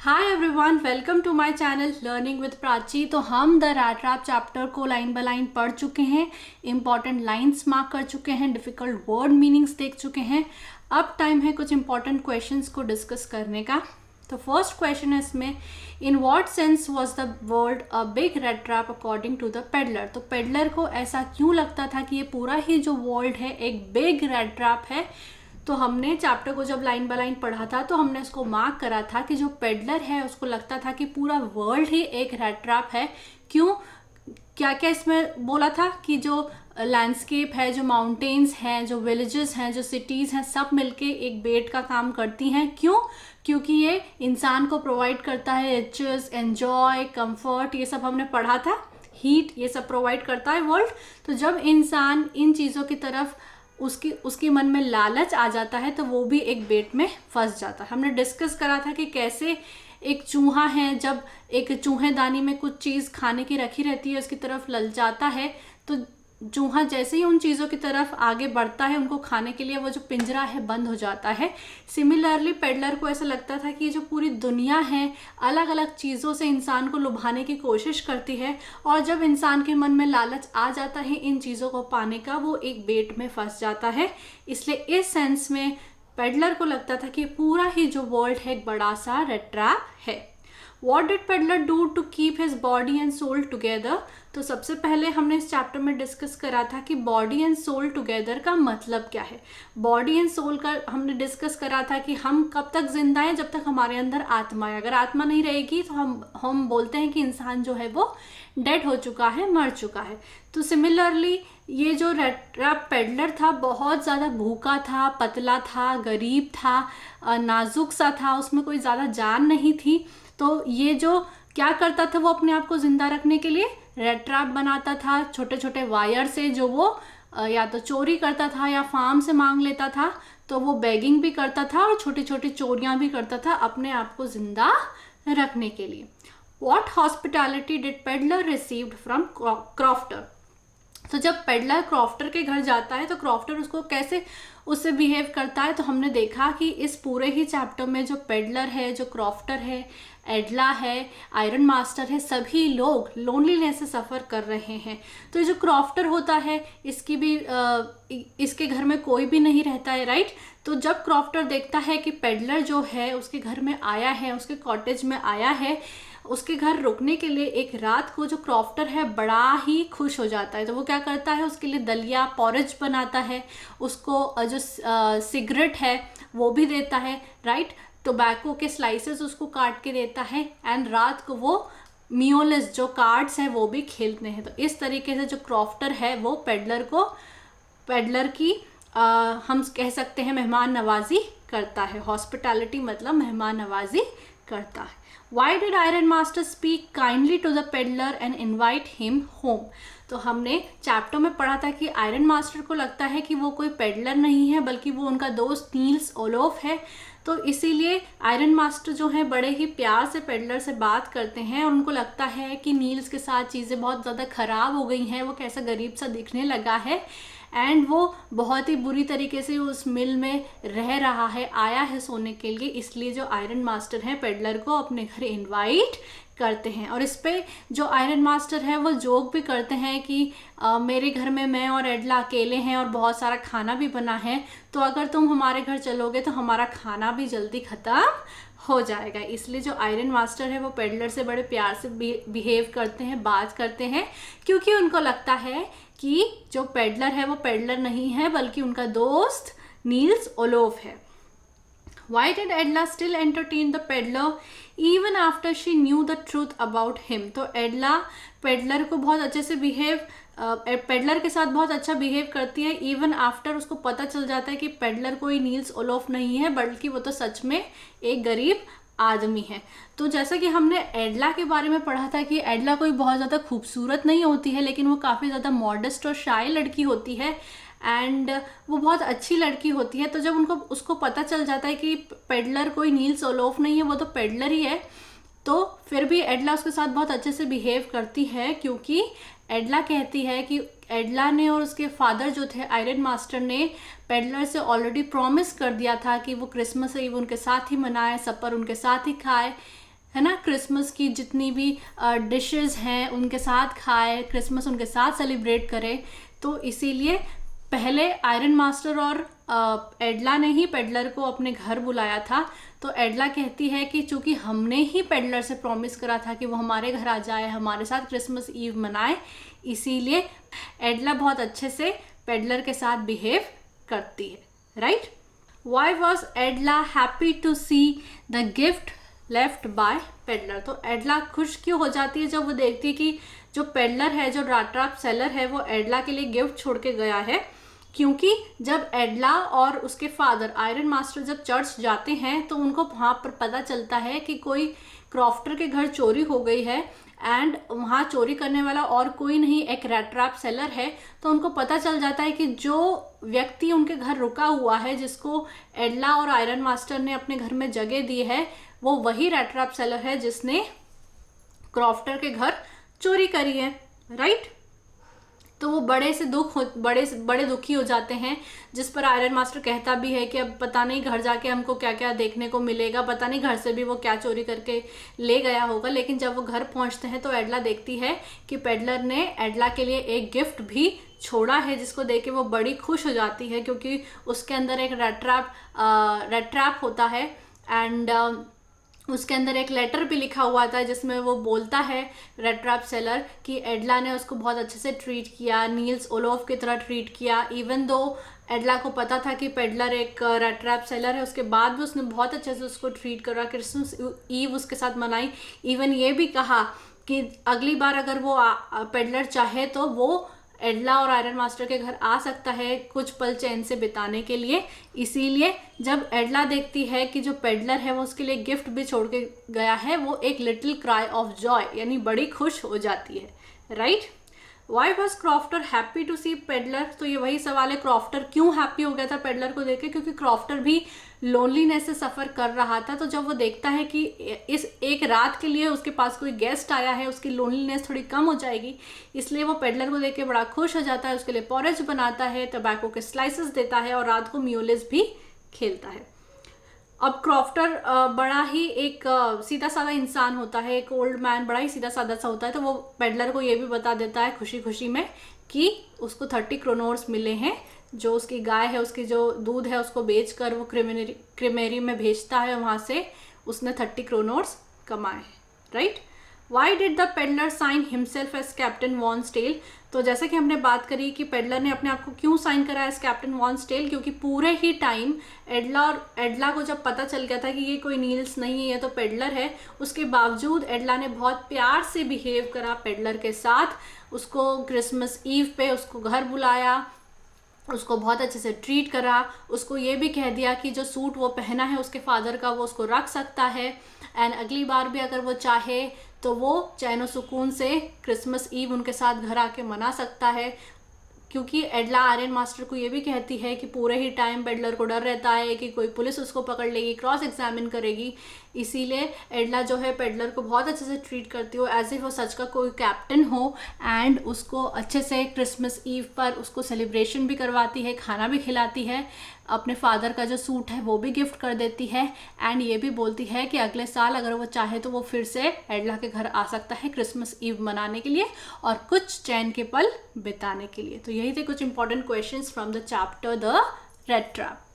Hi everyone, welcome to my channel learning with Prachi. तो हम the rat trap chapter को line by line पढ़ चुके हैं, इंपॉर्टेंट लाइंस मार्क कर चुके हैं, डिफिकल्ट वर्ड मीनिंग्स देख चुके हैं। अब टाइम है कुछ इंपॉर्टेंट क्वेश्चंस को डिस्कस करने का। तो फर्स्ट क्वेश्चन है इसमें, in what sense was the world a big rat trap according to the peddler. तो पेडलर को ऐसा क्यों लगता था कि ये पूरा ही जो वर्ल्ड है एक बिग रैट ट्रैप है। तो हमने चैप्टर को जब लाइन बाय लाइन पढ़ा था तो हमने इसको मार्क करा था कि जो पेडलर है उसको लगता था कि पूरा वर्ल्ड ही एक रैट ट्रैप है। क्यों, क्या क्या इसमें बोला था कि जो लैंडस्केप है, जो माउंटेन्स हैं, जो विलेजेस हैं, जो सिटीज़ हैं, सब मिलके एक बेट का काम करती हैं। क्यों? क्योंकि ये इंसान को प्रोवाइड करता है रिचेस, एन्जॉय, कंफर्ट, ये सब हमने पढ़ा था। हीट, ये सब प्रोवाइड करता है वर्ल्ड। तो जब इंसान इन चीज़ों की तरफ उसके मन में लालच आ जाता है तो वो भी एक बेट में फंस जाता है। हमने डिस्कस करा था कि कैसे एक चूहा है, जब एक चूहेदानी में कुछ चीज़ खाने की रखी रहती है उसकी तरफ ललचाता है, तो चूहा जैसे ही उन चीज़ों की तरफ आगे बढ़ता है उनको खाने के लिए, वो जो पिंजरा है बंद हो जाता है। सिमिलरली पेडलर को ऐसा लगता था कि जो पूरी दुनिया है अलग अलग चीज़ों से इंसान को लुभाने की कोशिश करती है, और जब इंसान के मन में लालच आ जाता है इन चीज़ों को पाने का, वो एक बेट में फंस जाता है। इसलिए इस सेंस में पेडलर को लगता था कि पूरा ही जो वर्ल्ड है एक बड़ा सा रेट ट्रैप है। What did peddler do to keep his body and soul together? तो सबसे पहले हमने इस चैप्टर में डिस्कस करा था कि बॉडी एंड सोल टुगेदर का मतलब क्या है। बॉडी एंड सोल का हमने डिस्कस करा था कि हम कब तक जिंदा हैं, जब तक हमारे अंदर आत्मा है। अगर आत्मा नहीं रहेगी तो हम बोलते हैं कि इंसान जो है वो डेड हो चुका है, मर चुका है। तो सिमिलरली ये जो रैट ट्रैप पेडलर था बहुत ज़्यादा भूखा था, पतला था, गरीब था, नाजुक सा था, उसमें कोई ज़्यादा जान नहीं थी। तो ये जो क्या करता था, वो अपने आप को जिंदा रखने के लिए रेट ट्रैप बनाता था छोटे छोटे वायर से, जो वो या तो चोरी करता था या फार्म से मांग लेता था। तो वो बेगिंग भी करता था और छोटी छोटी चोरियां भी करता था अपने आप को जिंदा रखने के लिए। What hospitality did peddler received from crofter? तो जब पेडलर क्रॉफ्टर के घर जाता है तो क्रॉफ्टर उसको कैसे उससे बिहेव करता है, तो हमने देखा कि इस पूरे ही चैप्टर में जो पेडलर है, जो क्रॉफ्टर है, एडला है, आयरन मास्टर है, सभी लोग लोनलीनेस से सफ़र कर रहे हैं। तो ये जो क्रॉफ्टर होता है इसकी भी इसके घर में कोई भी नहीं रहता है, राइट। तो जब क्रॉफ्टर देखता है कि पेडलर जो है उसके घर में आया है, उसके कॉटेज में आया है, उसके घर रुकने के लिए एक रात को, जो क्रॉफ्टर है बड़ा ही खुश हो जाता है। तो वो क्या करता है, उसके लिए दलिया पॉरेज बनाता है, उसको जो सिगरेट है वो भी देता है, राइट। टोबैको के स्लाइसेस उसको काट के देता है, एंड रात को वो मियोलेस जो कार्ड्स हैं वो भी खेलते हैं। तो इस तरीके से जो क्रॉफ्टर है वो पेडलर की हम कह सकते हैं मेहमान नवाजी करता है। हॉस्पिटैलिटी मतलब मेहमान नवाजी करता है। Why did Iron Master speak kindly to the peddler and invite him home? तो हमने चैप्टर में पढ़ा था कि आयरन मास्टर को लगता है कि वो कोई पेडलर नहीं है बल्कि वो उनका दोस्त नील्स ओलोफ है। तो इसीलिए आयरन मास्टर जो है बड़े ही प्यार से पेडलर से बात करते हैं, और उनको लगता है कि नील्स के साथ चीज़ें बहुत ज़्यादा ख़राब हो गई हैं, वो कैसा गरीब सा दिखने लगा है, एंड वो बहुत ही बुरी तरीके से उस मिल में रह रहा है, आया है सोने के लिए। इसलिए जो आयरन मास्टर हैं पेडलर को अपने घर इनवाइट करते हैं। और इस पे जो आयरन मास्टर है वो जोक भी करते हैं कि मेरे घर में मैं और एडला अकेले हैं और बहुत सारा खाना भी बना है, तो अगर तुम हमारे घर चलोगे तो हमारा खाना भी जल्दी ख़त्म हो जाएगा। इसलिए जो आयरन मास्टर है वो पेडलर से बड़े प्यार से बिहेव करते हैं, बात करते हैं, क्योंकि उनको लगता है कि जो पेडलर है वो पेडलर नहीं है बल्कि उनका दोस्त नील्स ओलोफ है। Why did Edla still entertain the peddler even after she knew the truth about him? तो एडला पेडलर को बहुत अच्छे से पेडलर के साथ बहुत अच्छा बिहेव करती है, इवन आफ्टर उसको पता चल जाता है कि पेडलर कोई नील्स ओलोफ नहीं है बल्कि वो तो सच में एक गरीब आदमी है। तो जैसा कि हमने एडला के बारे में पढ़ा था कि एडला कोई बहुत ज़्यादा खूबसूरत नहीं होती है, लेकिन वो काफ़ी ज़्यादा मॉडेस्ट और शाय लड़की होती है, एंड वो बहुत अच्छी लड़की होती है। तो जब उसको पता चल जाता है कि पेडलर कोई नील्स ओलोफ नहीं है, वो तो पेडलर ही है, तो फिर भी एडला उसके साथ बहुत अच्छे से बिहेव करती है, क्योंकि एडला कहती है कि एडला ने और उसके फादर जो थे आयरन मास्टर ने पेडलर से ऑलरेडी प्रॉमिस कर दिया था कि वो क्रिसमस ईव उनके साथ ही मनाए, सपर उनके साथ ही खाए, है ना, क्रिसमस की जितनी भी डिशेस हैं उनके साथ खाए, क्रिसमस उनके साथ सेलिब्रेट करे। तो इसीलिए पहले आयरन मास्टर और एडला ने ही पेडलर को अपने घर बुलाया था। तो एडला कहती है कि चूंकि हमने ही पेडलर से प्रॉमिस करा था कि वो हमारे घर आ जाए, हमारे साथ क्रिसमस ईव मनाए, इसीलिए एडला बहुत अच्छे से पेडलर के साथ बिहेव करती है, right. Why was Edla happy to see the gift left by peddler. तो एडला खुश क्यों हो जाती है जब वो देखती है कि जो पेडलर है, जो राट ट्रैप सेलर है, वो एडला के लिए गिफ्ट छोड़ के गया है। क्योंकि जब एडला और उसके फादर आयरन मास्टर जब चर्च जाते हैं तो उनको वहाँ पर पता चलता है कि कोई क्रॉफ्टर के घर चोरी हो गई है, एंड वहाँ चोरी करने वाला और कोई नहीं, एक रैट ट्रैप सेलर है। तो उनको पता चल जाता है कि जो व्यक्ति उनके घर रुका हुआ है, जिसको एडला और आयरन मास्टर ने अपने घर में जगह दी है, वो वही रैट ट्रैप सेलर है जिसने क्रॉफ्टर के घर चोरी करी है, राइट। तो वो बड़े दुखी हो जाते हैं, जिस पर आयरन मास्टर कहता भी है कि अब पता नहीं घर जाके हमको क्या क्या देखने को मिलेगा, पता नहीं घर से भी वो क्या चोरी करके ले गया होगा। लेकिन जब वो घर पहुंचते हैं तो एडला देखती है कि पेडलर ने एडला के लिए एक गिफ्ट भी छोड़ा है, जिसको देख के वो बड़ी खुश हो जाती है, क्योंकि उसके अंदर एक रैट ट्रैप होता है, एंड उसके अंदर एक लेटर भी लिखा हुआ था जिसमें वो बोलता है रैट ट्रैप सेलर कि एडला ने उसको बहुत अच्छे से ट्रीट किया, नील्स ओलोफ की तरह ट्रीट किया। इवन दो एडला को पता था कि पेडलर एक रैट ट्रैप सेलर है, उसके बाद भी उसने बहुत अच्छे से उसको ट्रीट करा, क्रिसमस ईव उसके साथ मनाई। इवन ये भी कहा कि अगली बार अगर वो पेडलर चाहे तो वो एडला और आयरन मास्टर के घर आ सकता है कुछ पल चैन से बिताने के लिए। इसीलिए जब एडला देखती है कि जो पेडलर है वो उसके लिए गिफ्ट भी छोड़ के गया है, वो एक लिटिल क्राई ऑफ जॉय, यानी बड़ी खुश हो जाती है, right. Why was crofter happy to see peddler. तो ये वही सवाल है, क्रॉफ्टर क्यों हैप्पी हो गया था पेडलर को देख के? क्योंकि क्रॉफ्टर भी लोनलीनेस से सफ़र कर रहा था। तो जब वो देखता है कि इस एक रात के लिए उसके पास कोई गेस्ट आया है, उसकी लोनलीनेस थोड़ी कम हो जाएगी, इसलिए वो पेडलर को देख के बड़ा खुश हो जाता है, उसके लिए पॉरेज बनाता है, टबैको के स्लाइसेस देता है और रात को म्यूलेस भी खेलता है। अब क्रॉफ्टर बड़ा ही एक सीधा साधा इंसान होता है, एक ओल्ड मैन बड़ा ही सीधा साधा सा होता है। तो वो पेडलर को ये भी बता देता है खुशी खुशी में कि उसको 30 क्रोनोर्स मिले हैं, जो उसकी गाय है, उसकी जो दूध है उसको बेचकर वो क्रिमेरी में भेजता है, वहाँ से उसने 30 क्रोनोर्स कमाए, right. Why did the peddler sign himself as captain von Stahle. तो जैसे कि हमने बात करी कि पेडलर ने अपने आप को क्यों साइन करा एज कैप्टन वॉन स्टेल, क्योंकि पूरे ही टाइम एडला को जब पता चल गया था कि ये कोई नील्स नहीं है, तो पेडलर है, उसके बावजूद एडला ने बहुत प्यार से बिहेव करा पेडलर के साथ। उसको क्रिसमस ईव पे उसको घर बुलाया, उसको बहुत अच्छे से ट्रीट करा, उसको ये भी कह दिया कि जो सूट वो पहना है उसके फादर का वो उसको रख सकता है, एंड अगली बार भी अगर वो चाहे तो वो चैन सुकून से क्रिसमस ईव उनके साथ घर आके मना सकता है। क्योंकि एडला आयरन मास्टर को ये भी कहती है कि पूरे ही टाइम पेडलर को डर रहता है कि कोई पुलिस उसको पकड़ लेगी, क्रॉस एग्जामिन करेगी, इसीलिए एडला जो है पेडलर को बहुत अच्छे से ट्रीट करती हो, एज इफ वो सच का कोई कैप्टन हो, एंड उसको अच्छे से क्रिसमस ईव पर उसको सेलिब्रेशन भी करवाती है, खाना भी खिलाती है, अपने फादर का जो सूट है वो भी गिफ्ट कर देती है, एंड ये भी बोलती है कि अगले साल अगर वो चाहे तो वो फिर से एडला के घर आ सकता है क्रिसमस ईव मनाने के लिए और कुछ चैन के पल बिताने के लिए। तो यही थे कुछ important questions from the chapter the rat trap.